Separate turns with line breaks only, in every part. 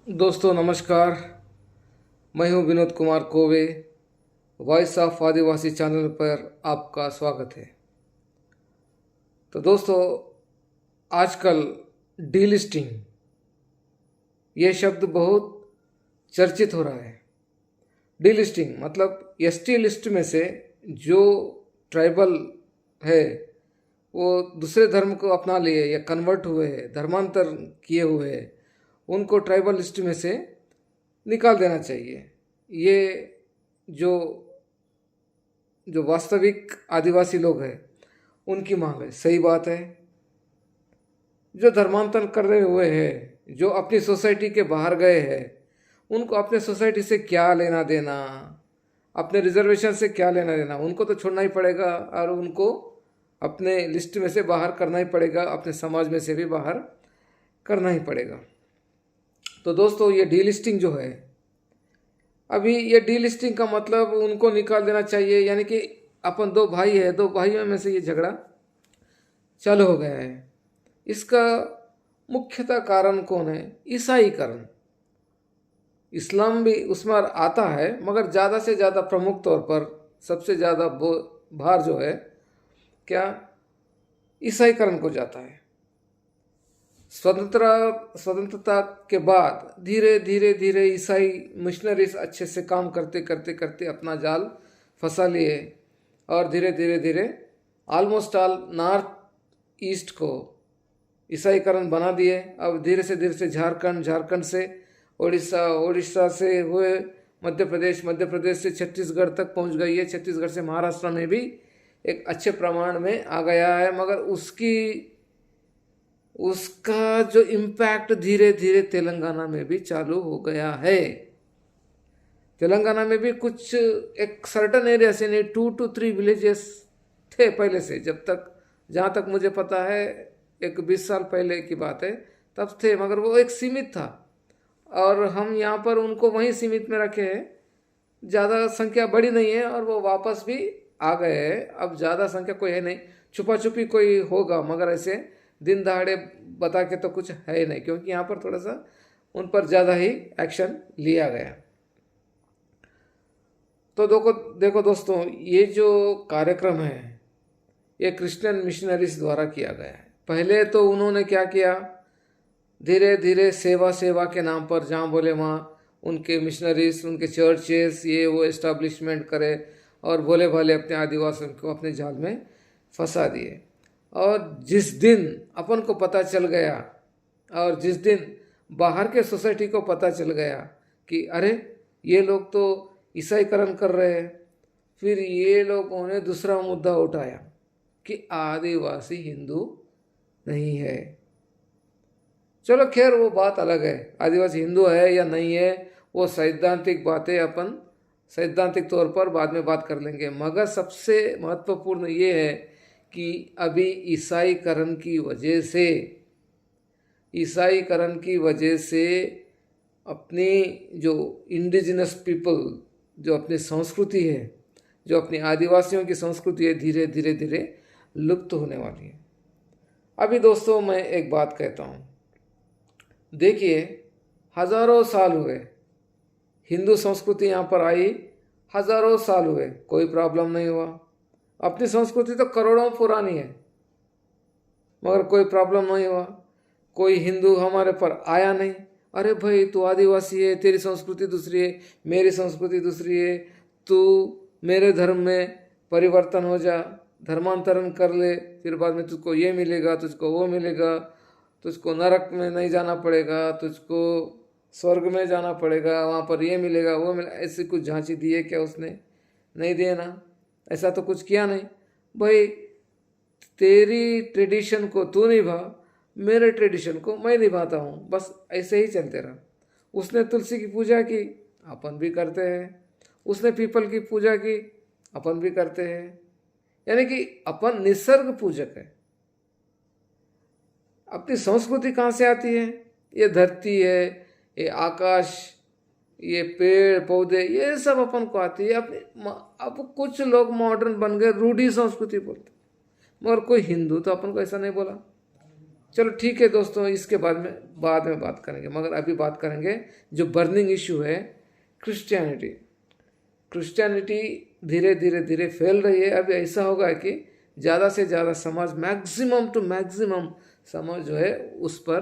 दोस्तों नमस्कार। मैं हूं Vinod Kumar Kove. Voice of Adivasi channel पर आपका स्वागत है। तो दोस्तों, आजकल डीलिस्टिंग ये शब्द बहुत चर्चित हो रहा है। डीलिस्टिंग मतलब एसटी लिस्ट में से जो ट्राइबल है वो दूसरे धर्म को अपना लिए या कन्वर्ट हुए हैं, धर्मांतर किए हुए हैं, उनको ट्राइबल लिस्ट में से निकाल देना चाहिए। ये जो जो वास्तविक आदिवासी लोग हैं उनकी मांग है। सही बात है। जो धर्मांतरण कर रहे हुए हैं, जो अपनी सोसाइटी के बाहर गए हैं, उनको अपने सोसाइटी से क्या लेना देना, अपने रिजर्वेशन से क्या लेना देना, उनको तो छोड़ना ही पड़ेगा और उनको अपने लिस्ट में से बाहर करना ही पड़ेगा, अपने समाज में से भी बाहर करना ही पड़ेगा। तो दोस्तों, ये डीलिस्टिंग जो है, अभी ये डीलिस्टिंग का मतलब उनको निकाल देना चाहिए, यानी कि अपन दो भाई है, दो भाइयों में से ये झगड़ा चालू हो गया है। इसका मुख्यतः कारण कौन है? ईसाईकरण। इस्लाम भी उसमें आता है, मगर ज़्यादा से ज़्यादा प्रमुख तौर पर सबसे ज़्यादा भार जो है क्या ईसाईकरण को जाता है। स्वतंत्रता के बाद धीरे धीरे धीरे ईसाई मिशनरीज अच्छे से काम करते करते करते अपना जाल फंसा लिए और धीरे धीरे धीरे ऑलमोस्ट ऑल नॉर्थ ईस्ट को ईसाईकरण बना दिए। अब धीरे से झारखंड से उड़ीसा, उड़ीसा से हुए मध्य प्रदेश से छत्तीसगढ़ तक पहुंच गई है। छत्तीसगढ़ से महाराष्ट्र में भी एक अच्छे प्रमाण में आ गया है, मगर उसका जो इम्पैक्ट धीरे धीरे तेलंगाना में भी चालू हो गया है। तेलंगाना में भी कुछ एक सर्टन एरिया से नहीं, 2 to 3 विलेजेस थे पहले से, जहाँ तक मुझे पता है, एक 20 साल पहले की बात है, तब थे, मगर वो एक सीमित था और हम यहाँ पर उनको वहीं सीमित में रखे हैं। ज़्यादा संख्या बड़ी नहीं है और वो वापस भी आ गए हैं। अब ज़्यादा संख्या कोई है नहीं, छुपा छुपी कोई होगा, मगर ऐसे दिन दहाड़े बता के तो कुछ है ही नहीं, क्योंकि यहाँ पर थोड़ा सा उन पर ज़्यादा ही एक्शन लिया गया। तो देखो दोस्तों, ये जो कार्यक्रम है ये क्रिश्चियन मिशनरीज द्वारा किया गया है। पहले तो उन्होंने क्या किया, धीरे धीरे सेवा के नाम पर जहाँ बोले वहाँ उनके मिशनरीज, उनके चर्चेस, ये वो एस्टैब्लिशमेंट करे और भोले भाले अपने आदिवासियों को अपने जाल में फंसा दिए। और जिस दिन अपन को पता चल गया और जिस दिन बाहर के सोसाइटी को पता चल गया कि अरे ये लोग तो ईसाईकरण कर रहे हैं, फिर ये लोगों ने दूसरा मुद्दा उठाया कि आदिवासी हिंदू नहीं है। चलो खैर, वो बात अलग है, आदिवासी हिंदू है या नहीं है वो सैद्धांतिक बातें अपन सैद्धांतिक तौर पर बाद में बात कर लेंगे। मगर सबसे महत्वपूर्ण ये है कि अभी ईसाईकरण की वजह से अपनी जो इंडिजिनस पीपल, जो अपनी संस्कृति है, जो अपनी आदिवासियों की संस्कृति है, धीरे धीरे धीरे लुप्त होने वाली है। अभी दोस्तों, मैं एक बात कहता हूँ, देखिए, हजारों साल हुए हिंदू संस्कृति यहाँ पर आई, हजारों साल हुए, कोई प्रॉब्लम नहीं हुआ। अपनी संस्कृति तो करोड़ों पुरानी है, मगर कोई प्रॉब्लम नहीं हुआ। कोई हिंदू हमारे पर आया नहीं, अरे भाई तू आदिवासी है, तेरी संस्कृति दूसरी है, मेरी संस्कृति दूसरी है, तू मेरे धर्म में परिवर्तन हो जा, धर्मांतरण कर ले, फिर बाद में तुझको ये मिलेगा, तुझको वो मिलेगा, तुझको नरक में नहीं जाना पड़ेगा, तुझको स्वर्ग में जाना पड़ेगा, वहाँ पर ये मिलेगा वो मिलेगा। ऐसी कुछ झांसी दी है क्या उसने? नहीं दिए ना, ऐसा तो कुछ किया नहीं। भाई तेरी ट्रेडिशन को तू निभा, मेरे ट्रेडिशन को मैं निभाता हूँ, बस ऐसे ही चलते रहा। उसने तुलसी की पूजा की, अपन भी करते हैं। उसने पीपल की पूजा की, अपन भी करते हैं। यानी कि अपन निसर्ग पूजक है। अपनी संस्कृति कहाँ से आती है? ये धरती है, ये आकाश, ये पेड़ पौधे, ये सब अपन को आती है अपनी। अब कुछ लोग मॉडर्न बन गए, रूढ़ी संस्कृति बोलते, मगर कोई हिंदू तो अपन को ऐसा नहीं बोला। चलो ठीक है दोस्तों, इसके बाद में बात करेंगे, मगर अभी बात करेंगे जो बर्निंग इशू है क्रिश्चियनिटी। क्रिश्चियनिटी धीरे धीरे धीरे फैल रही है। अभी ऐसा होगा कि ज़्यादा से ज़्यादा समाज, मैक्सिमम टू मैक्सिमम समाज जो है उस पर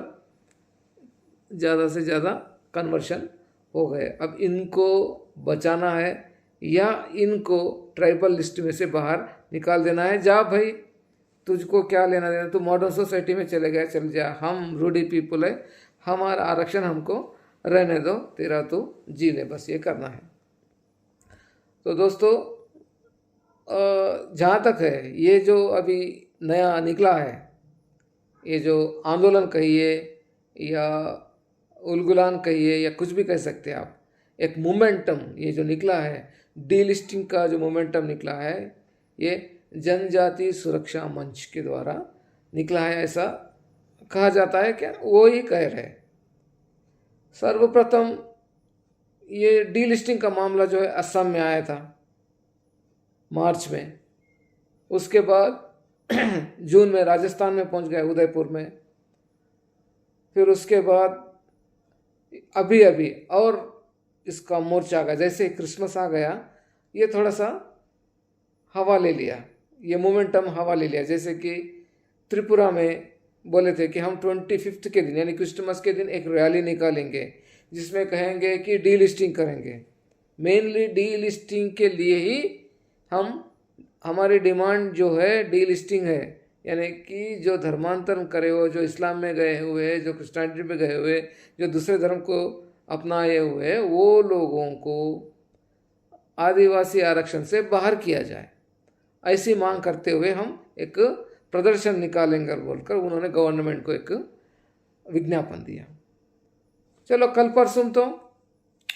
ज़्यादा से ज़्यादा कन्वर्शन हो गए। अब इनको बचाना है या इनको ट्राइबल लिस्ट में से बाहर निकाल देना है। जा भाई, तुझको क्या लेना देना, तू मॉडर्न सोसाइटी में चले गया, चल जा, हम रूढ़ी पीपल है, हमारा आरक्षण हमको रहने दो, तेरा तो जी ले, बस ये करना है। तो दोस्तों जहाँ तक है ये जो अभी नया निकला है, ये जो आंदोलन कहिए या उलगुलान कहिए या कुछ भी कह सकते हैं आप, एक मोमेंटम ये जो निकला है, डीलिस्टिंग का जो मोमेंटम निकला है, ये जनजाति सुरक्षा मंच के द्वारा निकला है, ऐसा कहा जाता है। क्या वो ही कह रहे। सर्वप्रथम ये डीलिस्टिंग का मामला जो है असम में आया था मार्च में, उसके बाद जून में राजस्थान में पहुंच गया, उदयपुर में, फिर उसके बाद अभी अभी और इसका मोर्चा आ गया। जैसे क्रिसमस आ गया, ये थोड़ा सा हवा ले लिया, ये मोमेंटम हवा ले लिया। जैसे कि त्रिपुरा में बोले थे कि हम 25 के दिन यानी क्रिसमस के दिन एक रैली निकालेंगे जिसमें कहेंगे कि डीलिस्टिंग करेंगे। मेनली डीलिस्टिंग के लिए ही हमारी डिमांड जो है डीलिस्टिंग है, यानी कि जो धर्मांतरण करे हो, जो इस्लाम में गए हुए, जो क्रिश्चियनिटी में गए हुए, जो दूसरे धर्म को अपनाए हुए, वो लोगों को आदिवासी आरक्षण से बाहर किया जाए, ऐसी मांग करते हुए हम एक प्रदर्शन निकालेंगे बोलकर उन्होंने गवर्नमेंट को एक विज्ञापन दिया। चलो कल परसों तो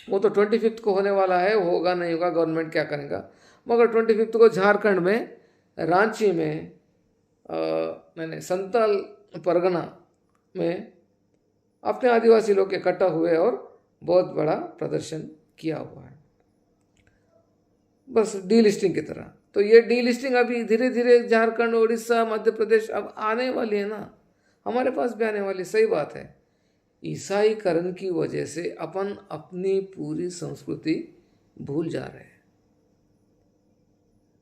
वो तो 25 को होने वाला है, होगा नहीं होगा गवर्नमेंट क्या करेगा, मगर 25 को झारखंड में रांची में मैंने संताल परगना में अपने आदिवासी लोग इकट्ठा हुए और बहुत बड़ा प्रदर्शन किया हुआ है, बस डीलिस्टिंग की तरह। तो ये डीलिस्टिंग अभी धीरे धीरे झारखंड, उड़ीसा, मध्य प्रदेश अब आने वाली है ना, हमारे पास भी आने वाली। सही बात है, ईसाईकरण की वजह से अपन अपनी पूरी संस्कृति भूल जा रहे हैं।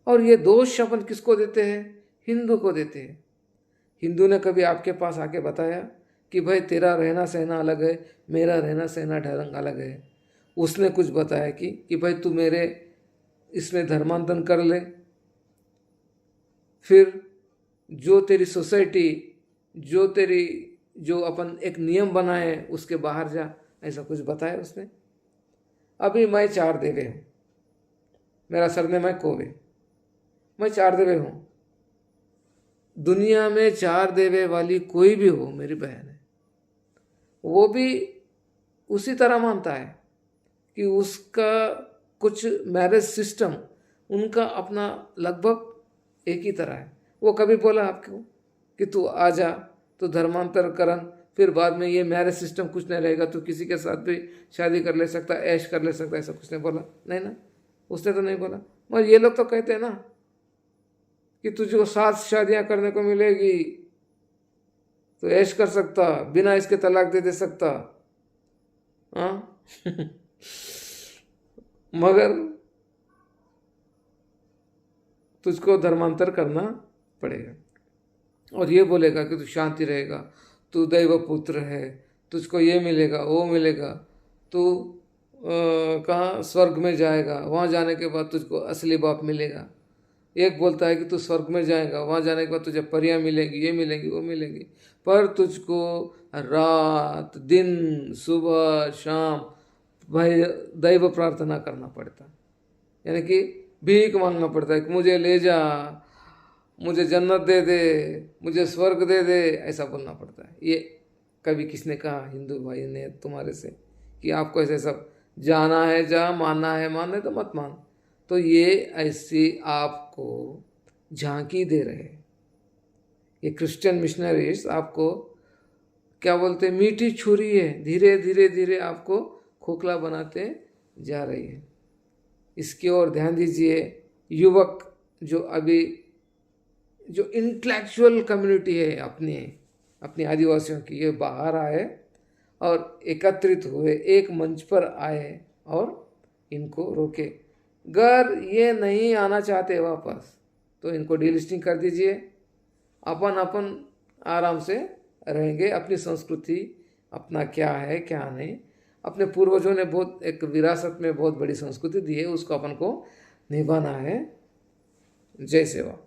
और ये दोष अपन किसको देते हैं? हिंदू को देते हैं। हिंदू ने कभी आपके पास आके बताया कि भाई तेरा रहना सहना अलग है, मेरा रहना सहना ढंग अलग है? उसने कुछ बताया कि भाई तू मेरे इसमें धर्मांतरण कर ले, फिर जो तेरी सोसाइटी, जो अपन एक नियम बनाए उसके बाहर जा, ऐसा कुछ बताया उसने? अभी मैं 4 देवे हूँ, मेरा सरनेम है कोवे, मैं 4 देवे हूँ। दुनिया में 4 देवे वाली कोई भी हो, मेरी बहन है, वो भी उसी तरह मानता है कि उसका कुछ मैरिज सिस्टम उनका अपना लगभग एक ही तरह है। वो कभी बोला आपको कि तू आ जा, तो धर्मांतर करन, फिर बाद में ये मैरिज सिस्टम कुछ नहीं रहेगा, तो किसी के साथ भी शादी कर ले सकता, ऐश कर ले सकता, ऐसा कुछ नहीं बोला? नहीं ना, उसने तो नहीं बोला। मगर ये लोग तो कहते हैं ना कि तुझको 7 शादियां करने को मिलेगी, तो ऐश कर सकता, बिना इसके तलाक दे सकता। हाँ मगर तुझको धर्मांतर करना पड़ेगा, और ये बोलेगा कि तू शांति रहेगा, तू दैव पुत्र है, तुझको ये मिलेगा वो मिलेगा, तू कहाँ स्वर्ग में जाएगा, वहाँ जाने के बाद तुझको असली बाप मिलेगा। एक बोलता है कि तू स्वर्ग में जाएगा, वहाँ जाने के बाद तुझे परियां मिलेंगी, ये मिलेंगी वो मिलेंगी, पर तुझको रात दिन सुबह शाम भाई दैव प्रार्थना करना पड़ता, यानी कि भीख मांगना पड़ता है कि मुझे ले जा, मुझे जन्नत दे दे, मुझे स्वर्ग दे दे, ऐसा बोलना पड़ता है। ये कभी किसने कहा हिंदू भाई ने तुम्हारे से कि आपको ऐसे सब जाना है जा, मानना है मान, नहीं तो मत मान? तो ये ऐसी आपको झांकी दे रहे हैं। ये क्रिश्चियन मिशनरीज आपको क्या बोलते हैं, मीठी छुरी है, धीरे धीरे धीरे आपको खोखला बनाते जा रही है। इसकी ओर ध्यान दीजिए। युवक जो अभी जो इंटेलेक्चुअल कम्युनिटी है अपनी आदिवासियों की, ये बाहर आए और एकत्रित हुए, एक मंच पर आए और इनको रोके। अगर ये नहीं आना चाहते वापस तो इनको डीलिस्टिंग कर दीजिए, अपन अपन आराम से रहेंगे। अपनी संस्कृति अपना क्या है क्या नहीं, अपने पूर्वजों ने बहुत एक विरासत में बहुत बड़ी संस्कृति दी है, उसको अपन को निभाना है। जय सेवा।